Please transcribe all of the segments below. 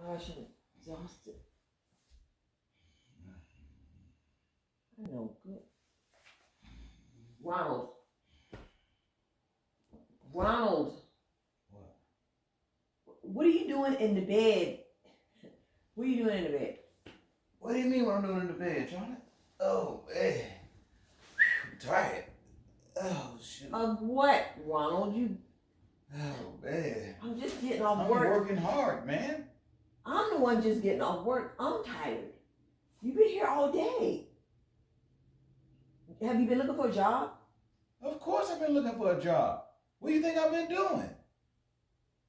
Gosh, I'm exhausted. I know, good. Ronald. Ronald. What? What are you doing in the bed? What are you doing in the bed? What do you mean what I'm doing in the bed, Charlie? Oh, man. I'm tired. Oh, shoot. Of what, Ronald? Oh, man. I'm just getting off I'm work. working hard, man. I'm the one just getting off work. I'm tired. You've been here all day. Have you been looking for a job? Of course I've been looking for a job. What do you think I've been doing?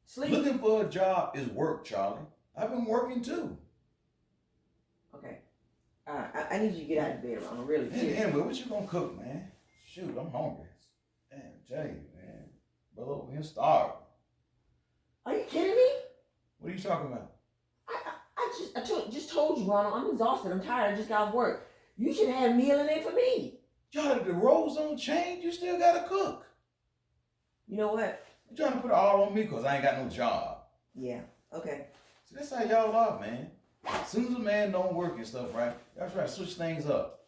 Sleep. Looking for a job is work, Charlie. I've been working too. Okay. I need you to get out of bed, Ronald. Really. Anyway, what you gonna cook, man? Shoot, I'm hungry. Damn, tell you, man. Brother over here starving. Are you kidding me? What are you talking about? I just told you, Ronald. I'm exhausted. I'm tired. I just got off work. You should have a meal in there for me. Charlie, the roles don't change. You still gotta cook. You know what? You trying to put it all on me because I ain't got no job. Yeah. Okay. See, that's how y'all are, man. As soon as a man don't work and stuff, right, y'all try to switch things up.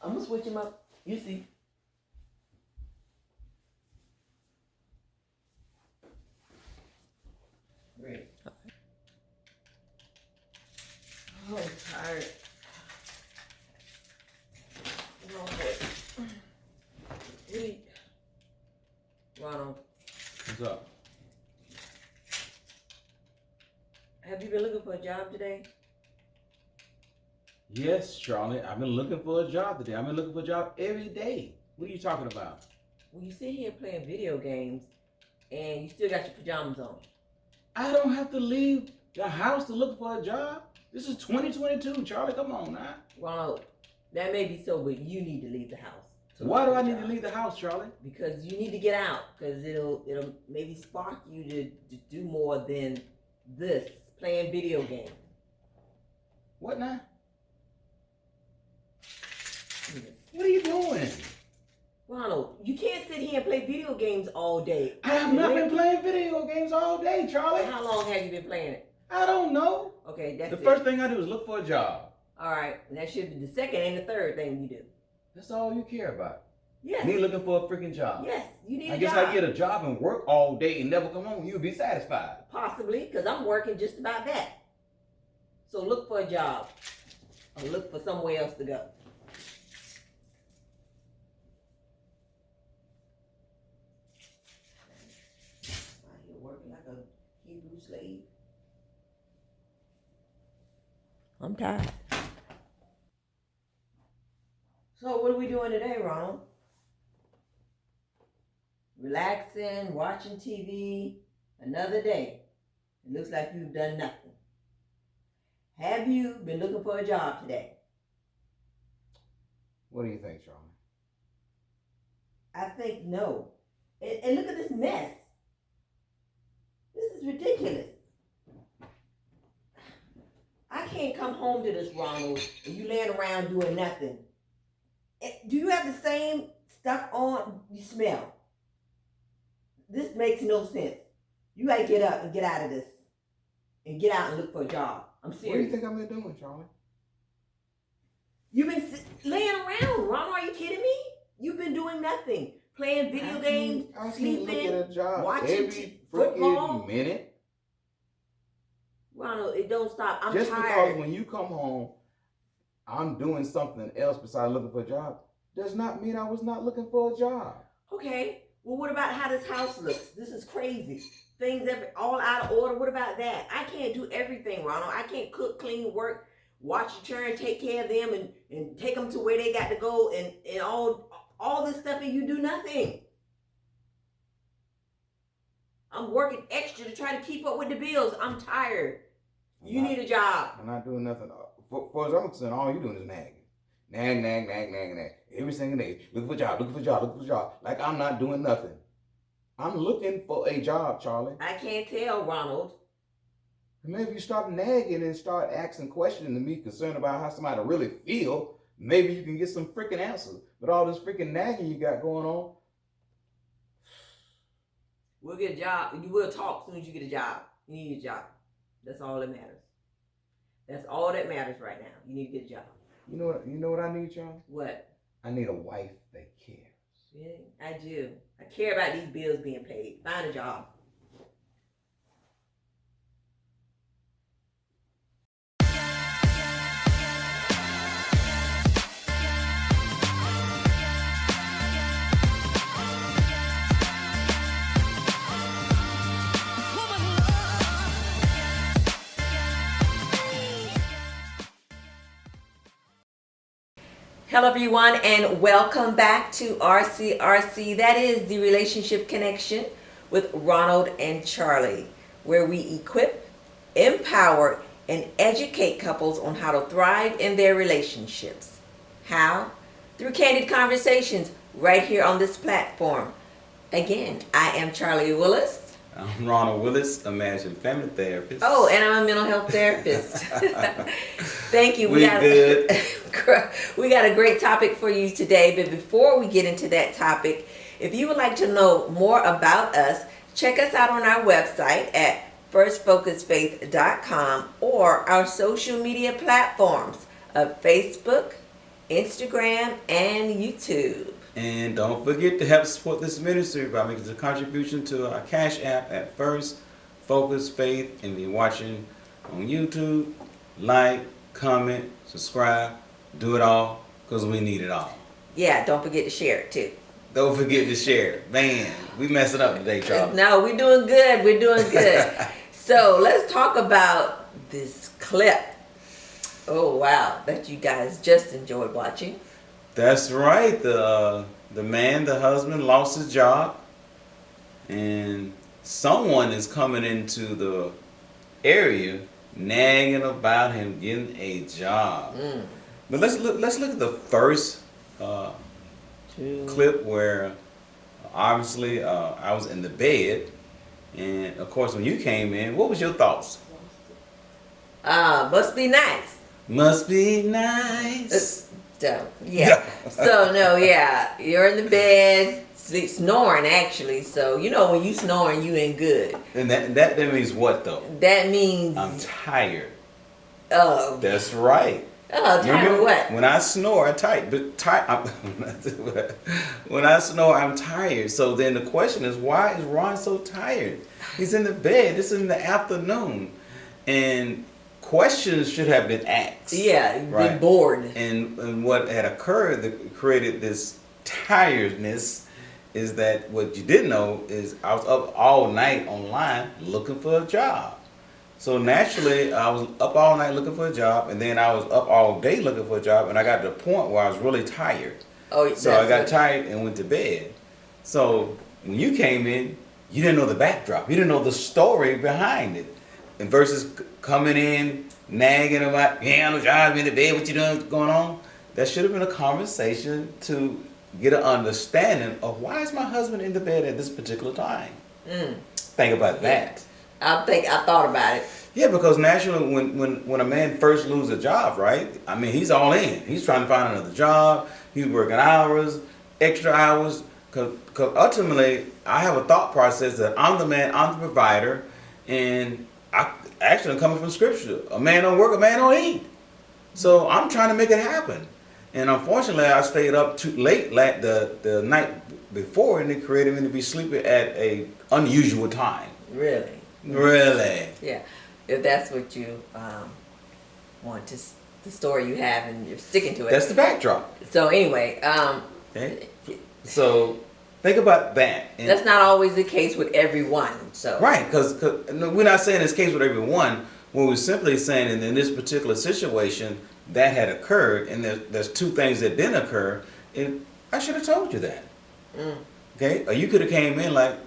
I'm gonna switch him up. You see. Great. Oh, I'm tired. Wait. Ronald, What's up? have you been looking for a job today? Yes, Charlie. I've been looking for a job today. I've been looking for a job every day. What are you talking about? Well, you sit here playing video games and you still got your pajamas on. I don't have to leave the house to look for a job. This is 2022, Charlie. Come on now. Ronald, that may be so, but you need to leave the house. Why do I need to leave the house, Charlie? Because you need to get out. Because it'll maybe spark you to do more than this, playing video games. What now? What are you doing? Ronald, you can't sit here and play video games all day. I have not been playing video games all day, Charlie. How long have you been playing it? I don't know. Okay, that's the it. first thing I do is look for a job. All right, and that should be the second and the third thing you do. That's all you care about. Yes. Me looking for a freaking job. Yes, you need I a guess job. I get a job and work all day and never come home. You'll be satisfied. Possibly, because I'm working just about that. So look for a job. Or look for somewhere else to go. Out here working like a Hebrew slave. I'm tired. So what are we doing today, Ronald? Relaxing, watching TV, another day. It looks like you've done nothing. Have you been looking for a job today? What do you think, Charlie? I think no. And look at this mess. This is ridiculous. I can't come home to this, Ronald, and you laying around doing nothing. Do you have the same stuff on you smell? This makes no sense. You gotta get up and get out of this. And get out and look for a job. I'm serious. What do you think I've been doing, Charlie? You've been laying around, Ronald. Are you kidding me? You've been doing nothing. Playing video games, sleeping, look at a job watching every football. freaking minute. Ronald, it don't stop. I'm Just tired. because when you come home, I'm doing something else besides looking for a job, does not mean I was not looking for a job. Okay. Well, what about how this house looks? This is crazy. Things all out of order. What about that? I can't do everything, Ronald. I can't cook, clean, work, watch your children, take care of them, and take them to where they got to go, and all this stuff, and you do nothing. I'm working extra to try to keep up with the bills. I'm tired. You need a job. I'm not doing nothing. For as I'm concerned, all you're doing is nagging. Nag. Every single day. Looking for a job, looking for a job, looking for a job. Like I'm not doing nothing. I'm looking for a job, Charlie. I can't tell, Ronald. Maybe if you stop nagging and start asking questions to me concerned about how somebody really feel, maybe you can get some freaking answers. But all this freaking nagging you got going on. We'll get a job. You will talk as soon as you get a job. You need a job. That's all that matters. That's all that matters right now. You need to get a job. You know what I need, y'all? What? I need a wife that cares. Yeah, I do. I care about these bills being paid. Find a job. Hello everyone and welcome back to RCRC. That is the Relationship Connection with Ronald and Charley, where we equip, empower, and educate couples on how to thrive in their relationships. How? Through candid conversations right here on this platform. Again, I am Charley Willis. I'm Ronald Willis, a marriage and family therapist. Oh, and I'm a mental health therapist. Thank you. We good. We got a great topic for you today, but before we get into that topic, if you would like to know more about us, check us out on our website at firstfocusfaith.com or our social media platforms of Facebook, Instagram, and YouTube. And don't forget to help support this ministry by making a contribution to our Cash App at First Focus Faith. And if you're watching on YouTube, like, comment, subscribe, do it all, because we need it all. Yeah, don't forget to share it too. Don't forget to share it. Man, we messing up today, Charlie. No, we're doing good. We're doing good. So let's talk about this clip. Oh, wow. That you guys just enjoyed watching. That's right. The man, the husband, lost his job, and someone is coming into the area nagging about him getting a job. But let's look at the first clip where obviously I was in the bed, and of course when you came in, what was your thoughts? Must be nice. Must be nice. Yeah. So no, yeah, you're in the bed, snoring actually. So you know when you snoring, you ain't good. And that means what though? That means I'm tired. Oh. That's right. Oh, tired of what? When I snore, I'm tired. When I snore, I'm tired. So then the question is, why is Ron so tired? He's in the bed. This is in the afternoon, and questions should have been asked. Yeah, you've right? been bored. And what had occurred that created this tiredness is that what you didn't know is I was up all night online looking for a job. So naturally, I was up all night looking for a job, and then I was up all day looking for a job, and I got to the point where I was really tired. Oh, so I got tired and went to bed. So when you came in, you didn't know the backdrop. You didn't know the story behind it. And versus coming in, nagging about, yeah, I'm driving in the bed, what you doing, what's going on? That should have been a conversation to get an understanding of why is my husband in the bed at this particular time. Think about that. I thought about it. Yeah, because naturally when a man first loses a job, right? I mean, he's all in. He's trying to find another job. He's working hours, extra hours. Because ultimately, I have a thought process that I'm the man, I'm the provider, and I'm coming from scripture. A man don't work, a man don't eat. So I'm trying to make it happen. And unfortunately, I stayed up too late the night before, and it created me to be sleeping at a unusual time. Really? Really? Yeah. If that's what you want to, the story you have, and you're sticking to it. That's the backdrop. So anyway, Okay. So think about that. And that's not always the case with everyone. So right, because we're not saying it's the case with everyone. What we're simply saying is in this particular situation that had occurred, and there's two things that didn't occur. And I should have told you that. Okay, or you could have came in like,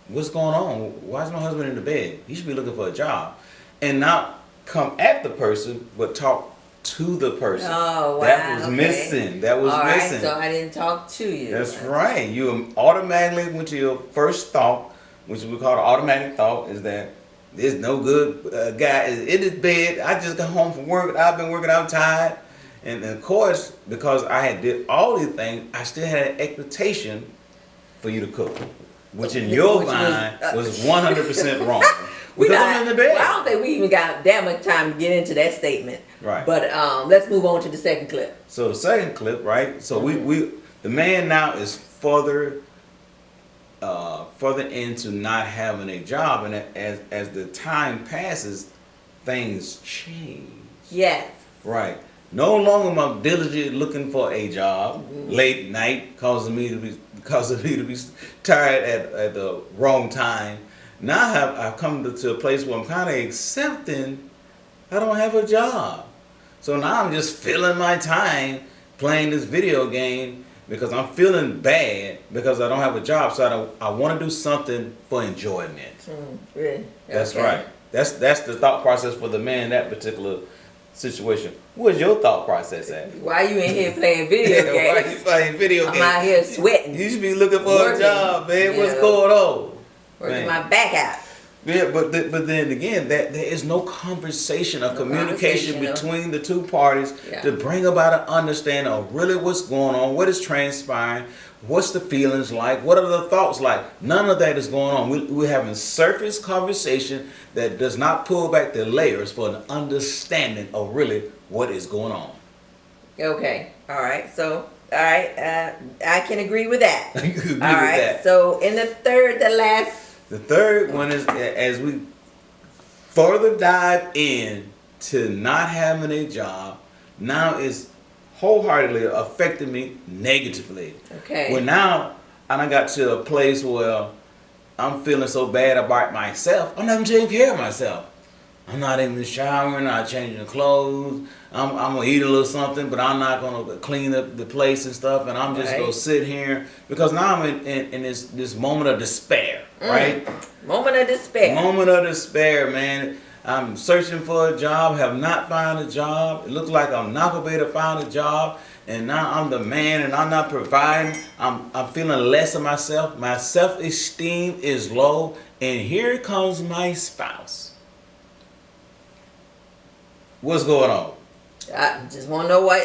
what's going on? Why is my husband in the bed? He should be looking for a job, and not come at the person, but talk to the person. Oh, wow. That was missing. That was missing. Right, so I didn't talk to you. That's right. You automatically went to your first thought, which we call the automatic thought, is that there's no good guy is in his bed. I just got home from work. I've been working. I'm tired. And of course, because I had did all these things, I still had an expectation for you to cook, which in your mind was 100% wrong. Because I'm in the bed. Well, I don't think we even got that much time to get into that statement. Right. But let's move on to the second clip. So the second clip, right? So we the man now is further into not having a job, and as the time passes, things change. Yes. Right. No longer am I diligently looking for a job late night, causing me to be tired at the wrong time. Now I've come to a place where I'm kind of accepting I don't have a job. So now I'm just filling my time playing this video game because I'm feeling bad because I don't have a job. So I want to do something for enjoyment. Really? That's Okay. right. That's the thought process for the man in that particular situation. Where's your thought process at? Why you in here playing video Why games? you playing video I'm games? out here sweating, You should be looking for Working, a job, man. you What's know. going on? working Man. my back out. Yeah, but then again, that there is no conversation or communication conversation, between the two parties Yeah. to bring about an understanding of really what's going on, what is transpiring, what's the feelings like, what are the thoughts like. None of that is going on. We're having surface conversation that does not pull back the layers for an understanding of really what is going on. Okay. All right. So, all right. I can agree with that. You agree with All right. that. So, in the last. The third one is as we further dive in to not having a job, now is wholeheartedly affecting me negatively. Okay. Well, now I done got to a place where I'm feeling so bad about myself, I'm not even taking care of myself. I'm not even showering, not changing clothes. I'm gonna eat a little something, but I'm not gonna clean up the place and stuff. And I'm just Right. gonna sit here because now I'm in this moment of despair, right? Moment of despair. Moment of despair, man. I'm searching for a job, have not found a job. It looks like I'm not gonna be able to find a job, and now I'm the man, and I'm not providing. I'm feeling less of myself. My self-esteem is low, and here comes my spouse. What's going on? I just want to know why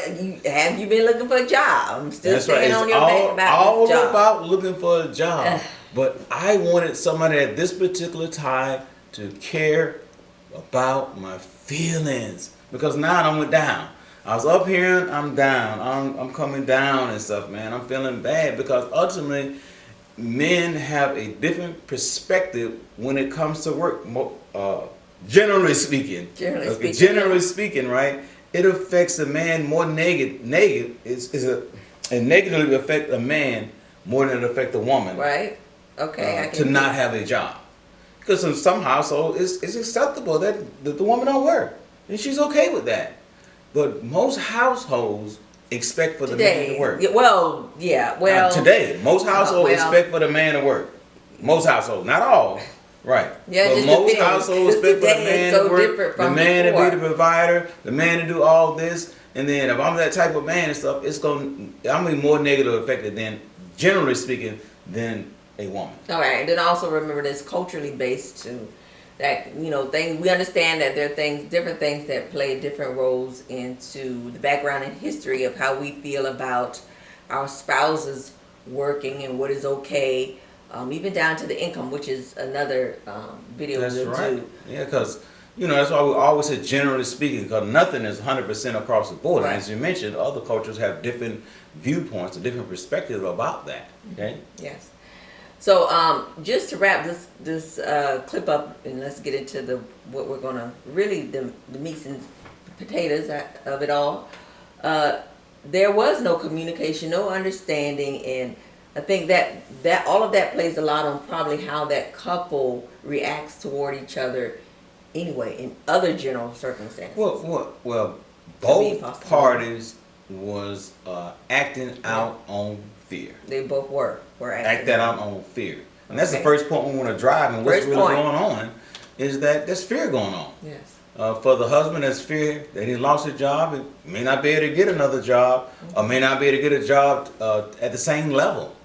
have you been looking for a job? I'm still That's right. staying It's on your back about all this job. about looking for a job. But I wanted somebody at this particular time to care about my feelings because now I went down. I was up here and I'm down. I'm coming down and stuff, man. I'm feeling bad because ultimately men have a different perspective when it comes to work. Generally speaking. Generally speaking, right? It affects a man more negative. It negatively affect a man more than it affect a woman. Right. Okay. I can To not have a job, because in some households it's acceptable that the woman don't work, and she's okay with that. But most households expect for the man to work. Well, yeah. Well, Today, most households well. expect for the man to work. Most households, not all. Right. Yeah, But just most depends. households expect for the Today man is so to work, different the from man before. to be the provider, the man to do all this, and then if I'm that type of man and stuff, I'm gonna be more negatively affected than, generally speaking, than a woman. All right, and then also remember this culturally based too. That things we understand that there are different things that play different roles into the background and history of how we feel about our spouses working and what is okay, even down to the income, which is another video That's we'll right. do. Yeah, because that's why we always say generally speaking, because nothing is 100% across the board. Right. And as you mentioned, other cultures have different viewpoints, a different perspective about that. Okay. Yes. So just to wrap this clip up, and let's get into what we're gonna really the meats and potatoes of it all. There was no communication, no understanding, and I think that all of that plays a lot on probably how that couple reacts toward each other anyway in other general circumstances. Well, Could be both possible. parties was acting out on fear. They both were Act that out on fear. And that's the Okay. first point we want to drive, and what's First really point. going on is that there's fear going on. Yes. For the husband, there's fear that he lost his job and may not be able to get another job, or may not be able to get a job at the same level.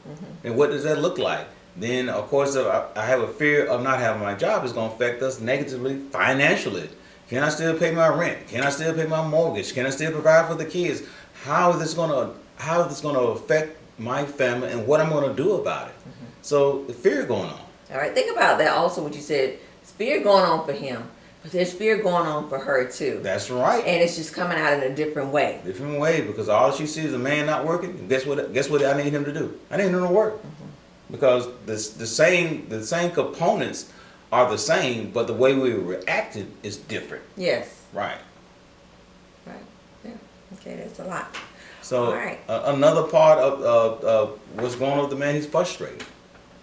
And what does that look like? Then, of course, if I have a fear of not having my job, it's going to affect us negatively financially. Can I still pay my rent? Can I still pay my mortgage? Can I still provide for the kids? How is this going to affect my family and what I'm going to do about it? So the fear going on. All right. Think about that. Also, what you said. fear going on for him, but there's fear going on for her too. That's right. And it's just coming out in a different way. Different way, because all she sees is a man not working. Guess what I need him to do? I need him to work. Because the same components are the same, but the way we reacted is different. Yes. Right. Right. Yeah. Okay, that's a lot. So All right. another part of what's going on with the man, he's frustrated.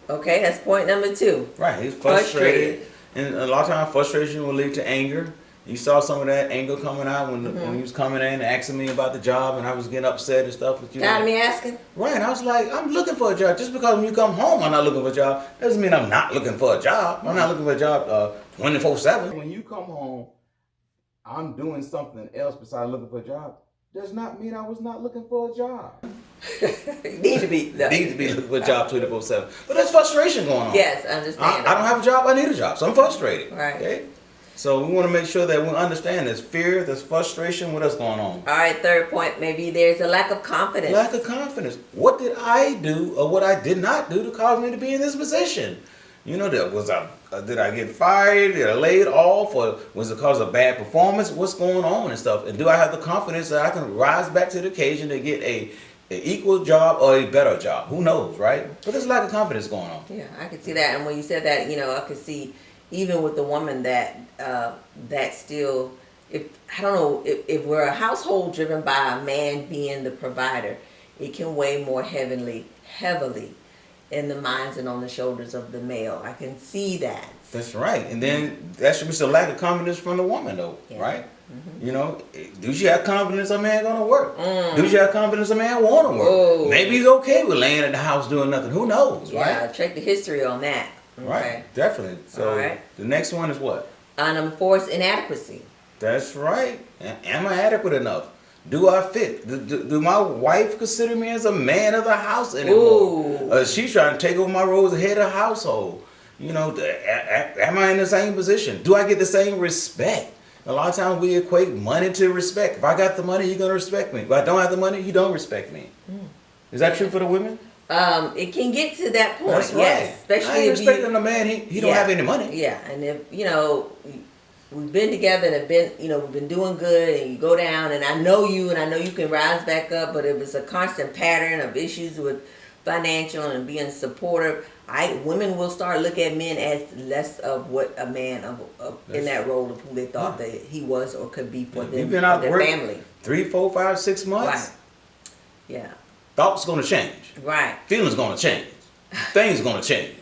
Okay, that's point number 2. Right, he's frustrated. And a lot of times frustration will lead to anger. You saw some of that anger coming out when he was coming in and asking me about the job, and I was getting upset and stuff with you. Got me asking? Right, and I was like, I'm looking for a job. Just because when you come home I'm not looking for a job, doesn't mean I'm not looking for a job. I'm not looking for a job 24/7. When you come home, I'm doing something else besides looking for a job. Does not mean I was not looking for a job. Need to be. No. Need to be looking for a job 24/7. But there's frustration going on. Yes, I understand. I don't have a job, I need a job, so I'm frustrated. Right. Okay? So we want to make sure that we understand there's fear, there's frustration, what else going on? All right, third point, maybe there's a lack of confidence. Lack of confidence. What did I do or what I did not do to cause me to be in this position? You know, did I get fired? Did I laid off? Or was it because of bad performance? What's going on and stuff? And do I have the confidence that I can rise back to the occasion to get an equal job or a better job? Who knows, right? But there's a lack of confidence going on. Yeah, I could see that. And when you said that, I could see even with the woman that still, if we're a household driven by a man being the provider, it can weigh more heavily in the minds and on the shoulders of the male. I can see that. That's right. And then that should be some lack of confidence from the woman, though, right? Mm-hmm. Do she have confidence a man gonna work? Do she have confidence a man wanna work? Whoa. Maybe he's okay with laying in the house doing nothing. Who knows, right? Yeah, check the history on that. Okay. Right, definitely. So right. The next one is what? Number 4 is inadequacy. That's right. Am I adequate enough? Do I fit? Do my wife consider me as a man of the house anymore? She's trying to take over my role as head of household. Am I in the same position? Do I get the same respect? A lot of times we equate money to respect. If I got the money, you're going to respect me. If I don't have the money, you don't respect me. Is that true for the women? It can get to that point. That's right. Yes, especially I ain't if respecting a man. He don't have any money. Yeah, and if we've been together and have been we've been doing good, and you go down, and I know you can rise back up. But if it's a constant pattern of issues with financial and being supportive, women will start looking at men as less of what a man in that role of who they thought that he was or could be for them, You've been out their work family. 3, 4, 5, 6 months. Right. Yeah. Thoughts gonna change. Right. Feelings gonna change. Things gonna change.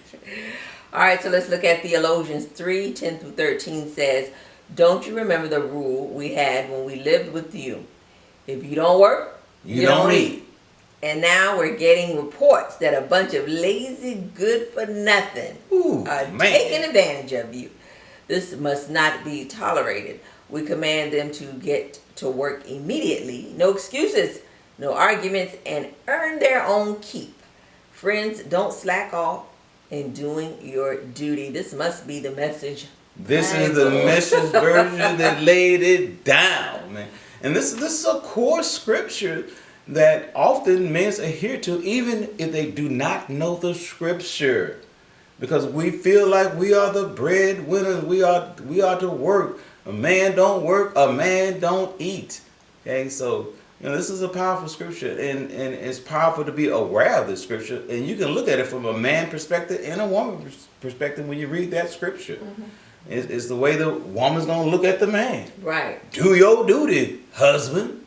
All right, so let's look at Theologians 3:10-13 says, "Don't you remember the rule we had when we lived with you? If you don't work, You don't eat." And now we're getting reports that a bunch of lazy, good-for-nothing are taking advantage of you. This must not be tolerated. We command them to get to work immediately. No excuses, no arguments, and earn their own keep. Friends, don't slack off in doing your duty." This must be the Message. This is the Message version that laid it down, man. And this is a core scripture that often men adhere to, even if they do not know the scripture, because we feel like we are the breadwinners. We are to work. A man don't work. A man don't eat. Okay, so this is a powerful scripture, and it's powerful to be aware of the scripture, and you can look at it from a man perspective and a woman perspective when you read that scripture. It's the way the woman's gonna look at the man. Right. Do your duty, husband.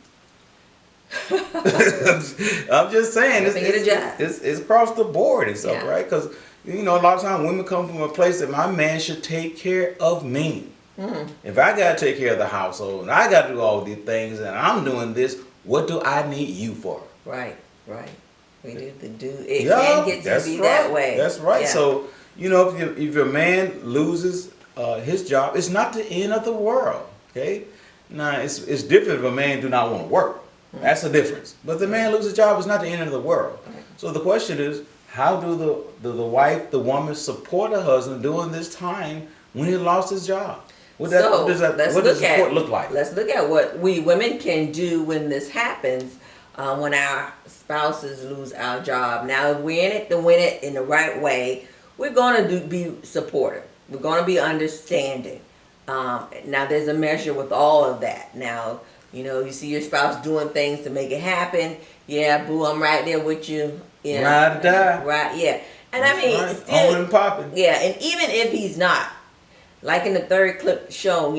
I'm just saying, it's across the board and stuff, right? Because a lot of times women come from a place that my man should take care of me. If I gotta take care of the household and I gotta do all these things and I'm doing this, what do I need you for? Right. We need to do it. Can get to be that way. That's right. Yeah. So if your man loses his job, it's not the end of the world. Okay. Now it's different if a man do not want to work. That's the difference. But the man loses his job is not the end of the world. So the question is, how do the wife, the woman, support her husband during this time when he lost his job? What does support look like? Let's look at what we women can do when this happens, when our spouses lose our job. Now, if we're in it to win it in the right way, we're going to be supportive. We're going to be understanding. Now, there's a measure with all of that. Now, you see your spouse doing things to make it happen. Yeah, boo, I'm right there with you. Ride or die. Right, yeah. And I mean, Right. still, On and popping. yeah, and even if he's not, like in the third clip shown,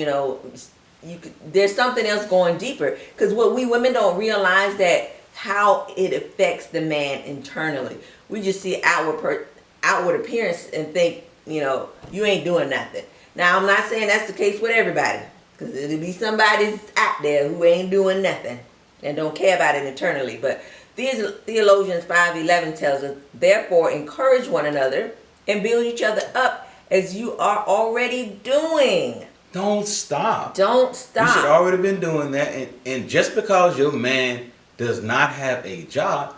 there's something else going deeper. Because what we women don't realize that how it affects the man internally. We just see outward appearance and think, you ain't doing nothing. Now, I'm not saying that's the case with everybody. Because there'll be somebody out there who ain't doing nothing and don't care about it internally. But Theologians 5:11 tells us, therefore, encourage one another and build each other up as you are already doing. Don't stop. Don't stop. You should already been doing that. And just because your man does not have a job,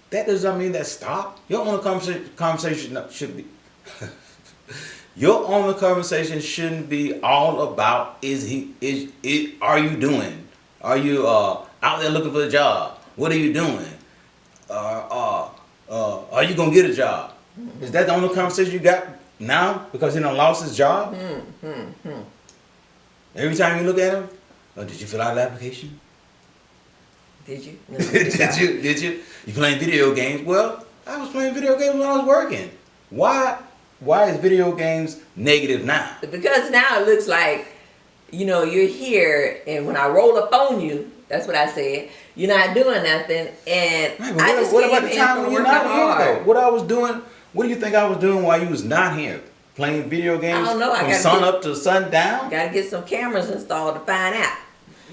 that does not mean that stop. Your only conversation should be your only conversation shouldn't be all about are you doing? Are you out there looking for a job? What are you doing? Are you gonna get a job? Is that the only conversation you got now because he done lost his job? Every time you look at him, did you fill out the application? Did you? No, Did you? You playing video games? Well, I was playing video games when I was working. Why is video games negative now? Because now it looks like, you're here, and when I roll up on you, that's what I said, you're not doing nothing, and right, what about the time when you're not here, though? What I was doing, what do you think I was doing while you was not here? Playing video games I don't know. from sun up to sundown? Gotta get some cameras installed to find out.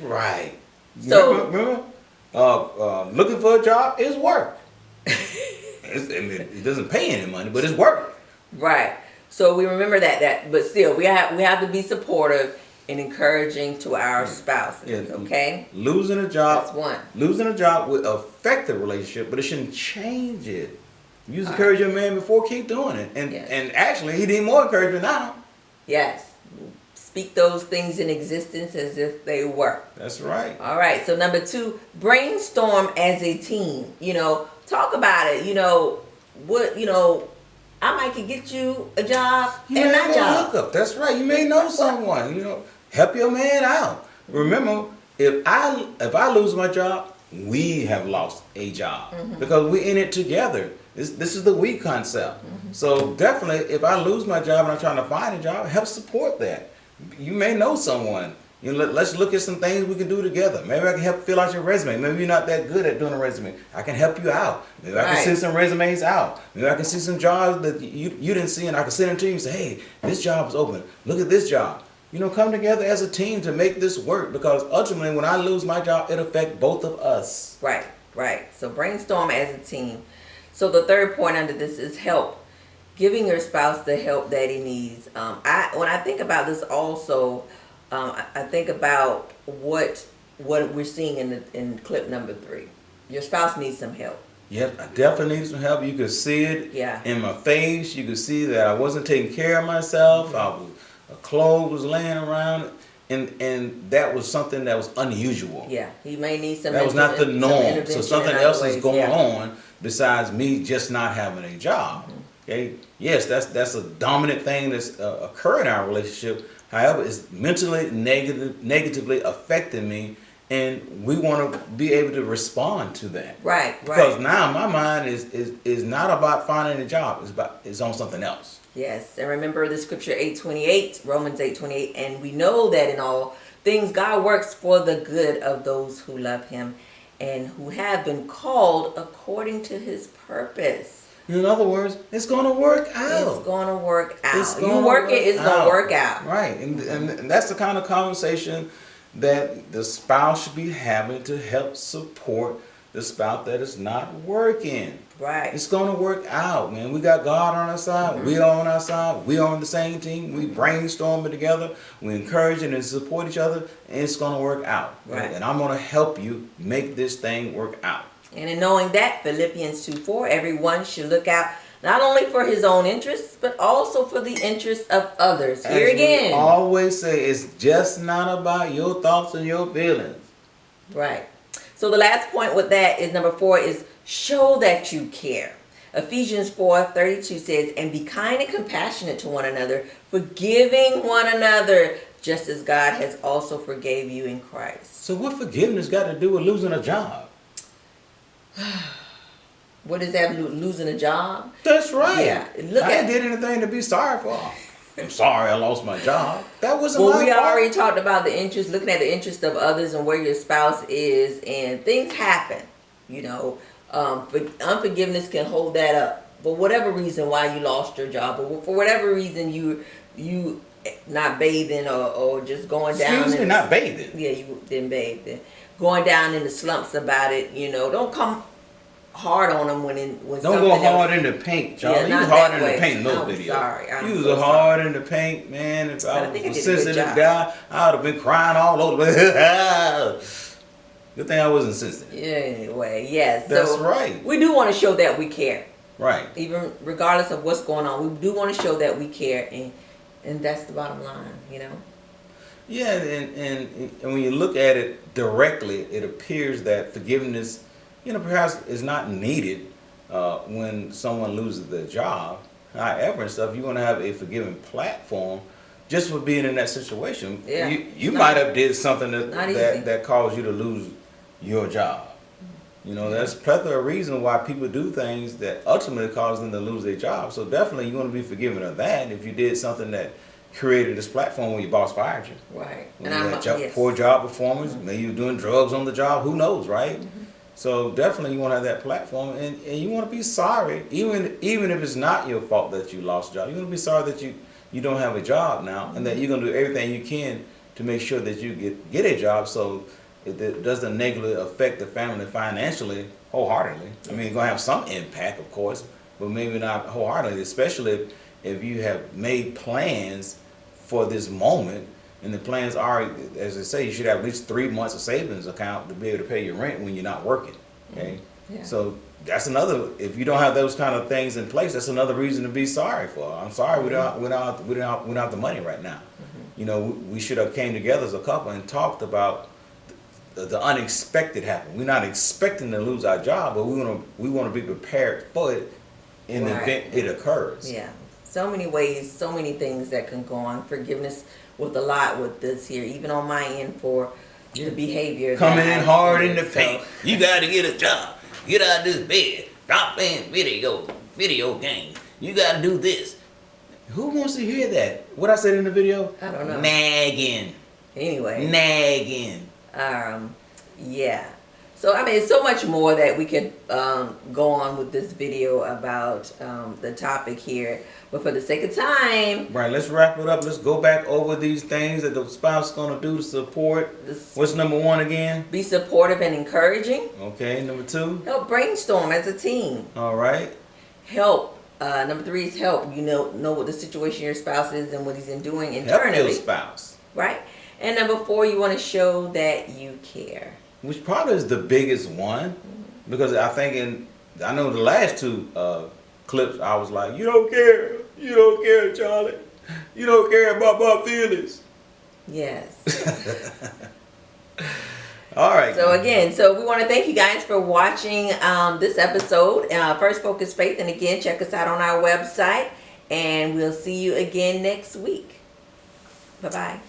Right. So, remember? Looking for a job is work. It doesn't pay any money, but it's work. Right. So we remember that, but still, we have to be supportive and encouraging to our spouses. Yeah. Okay. Losing a job. That's one. Losing a job would affect the relationship, but it shouldn't change it. You encourage your man before, keep doing it, and actually, he need more encouragement now. Yes. Speak those things in existence as if they were. That's right. All right. So number 2, brainstorm as a team. Talk about it. What I might could get you a job and not job. Hookup. That's right. You may know someone. Help your man out. Remember, if I lose my job, we have lost a job because we're in it together. This is the we concept. So definitely, if I lose my job and I'm trying to find a job, help support that. You may know someone. Let's look at some things we can do together. Maybe I can help fill out your resume. Maybe you're not that good at doing a resume. I can help you out. Maybe I can send some resumes out. Maybe I can see some jobs that you didn't see, and I can send them to you and say, hey, this job is open. Look at this job. Come together as a team to make this work, because ultimately when I lose my job, it affects both of us. Right. So brainstorm as a team. So the third point under this is help. Giving your spouse the help that he needs. When I think about this also, I think about what we're seeing in clip number 3. Your spouse needs some help. Yep, I definitely need some help. You could see it in my face. You could see that I wasn't taking care of myself. A clothes was laying around, and that was something that was unusual. Yeah, he may need some. That was not the norm. So something else is going on besides me just not having a job. Okay. Yes, that's a dominant thing that's occurring in our relationship. However, it's mentally negatively affecting me, and we want to be able to respond to that. Right. Because now my mind is not about finding a job. It's on something else. Yes, and remember the scripture 8:28, Romans 8:28, and we know that in all things God works for the good of those who love Him and who have been called according to His purpose. In other words, it's going to work out. It's going to work out. It's You work it, it's going to work out. Right, and that's the kind of conversation that the spouse should be having to help support the spouse that is not working. Right. It's going to work out, man. We got God on our side. We are on our side. We are on the same team. We brainstorm it together. We encourage and support each other, and it's going to work out. Right. And I'm going to help you make this thing work out. And in knowing that, Philippians 2:4, everyone should look out not only for his own interests, but also for the interests of others. Here again. We always say, it's just not about your thoughts and your feelings. Right. So the last point with that is number 4 is show that you care. Ephesians 4:32 says, and be kind and compassionate to one another, forgiving one another, just as God has also forgave you in Christ. So what forgiveness got to do with losing a job? What is that, losing a job? That's right. Yeah. Look I at ain't did anything to be sorry for. I'm sorry I lost my job. That wasn't Well, my we fault. already talked about the interest, looking at the interest of others and where your spouse is, and things happen. You know, unforgiveness can hold that up for whatever reason why you lost your job, or for whatever reason you not bathing or just going down. Excuse me, not bathing. Yeah, you didn't bathe. Then going down in the slumps about it. You know, don't come hard on them when Don't something go else. hard in the paint, Charlie. Yeah, you not was hard that in way. the paint in those I'm videos. sorry. You was so hard sorry. in the paint, man. If I I think I was a did a good sensitive job. guy, I would have been crying all over. Good thing I wasn't sensitive. Yeah, anyway, yes. That's so right. We do want to show that we care. Right. Even regardless of what's going on, we do want to show that we care, and that's the bottom line, you know. Yeah, and when you look at it directly, it appears that forgiveness, perhaps is not needed when someone loses their job. However, and stuff, you want to have a forgiving platform just for being in that situation. Yeah, you might have did something that that caused you to lose your job. There's plethora of reasons why people do things that ultimately cause them to lose their job. So definitely you want to be forgiven of that if you did something that created this platform where your boss fired you. Right. When And you had poor job performance, maybe you were doing drugs on the job, who knows, right? So definitely you want to have that platform, and you want to be sorry, even if it's not your fault that you lost a job. You want to be sorry that you don't have a job now, and that you're going to do everything you can to make sure that you get a job so it doesn't negatively affect the family financially wholeheartedly. I mean, it's going to have some impact, of course, but maybe not wholeheartedly, especially if you have made plans for this moment, and the plans are, as I say, you should have at least 3 months of savings account to be able to pay your rent when you're not working. Okay, Yeah. so that's another. If you don't have those kind of things in place, that's another reason to be sorry for. I'm sorry we don't have the money right now. We should have came together as a couple and talked about the unexpected happen. We're not expecting to lose our job, but we want to be prepared for it in the event it occurs. Yeah. So many ways, so many things that can go on. Forgiveness with a lot with this here, even on my end for the behavior. Coming in hard in the so, paint. You got to get a job. Get out of this bed. Stop playing video games. You got to do this. Who wants to hear that? What I said in the video? I don't know. Nagging. Anyway. Nagging. Yeah. So, I mean, it's so much more that we could go on with this video about the topic here. But for the sake of time... Right, let's wrap it up. Let's go back over these things that the spouse is going to do to support. What's number 1 again? Be supportive and encouraging. Okay, number 2? Help brainstorm as a team. All right. Help. Number 3 is help. You know what the situation your spouse is and what he's doing internally. Help your spouse. Right? And number 4, you want to show that you care. Which probably is the biggest one, because I think I know the last 2 clips I was like, you don't care, Charlie, you don't care about my feelings. Yes. All right. So again, we want to thank you guys for watching this episode, First Focus Faith, and again, check us out on our website, and we'll see you again next week. Bye-bye.